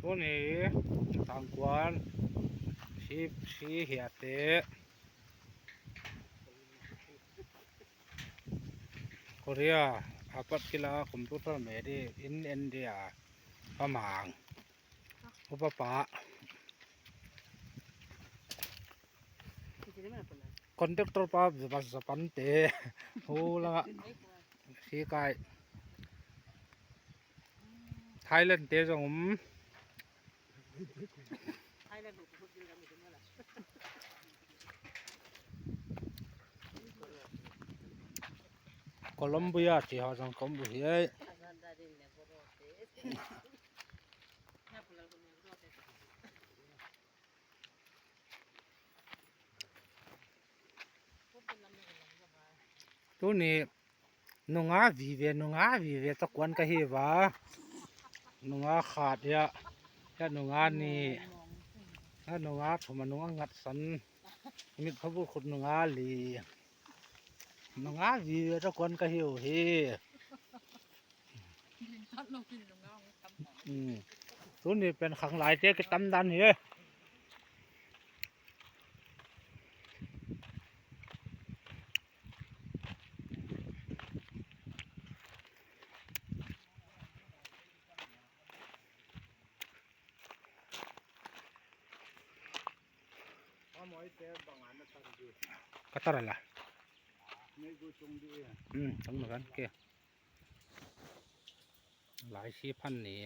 ตัวนี้ต่างกวนชีเหียเตะKorea apat kila komputer medi in India pamang upapa konduktor pa bas pante hula si kai Thailand te jong Colombia chỉ họ rằng không bị ấyตัวนี้นงอาวีเวตะกวนกะเฮวานงอาขาดเนี่ยแค่นงอานี่ถ้านงอาถมนงอางัดสันมิตรพระบุตรนงอาลีนงอาวีเวตะกวนกะเฮวเฮตัวนี้เป็นขังหลายเจ๊กตำดันเฮ้ก็ตระละทั้งหมดกันเกี่ยหลายชีพันนี่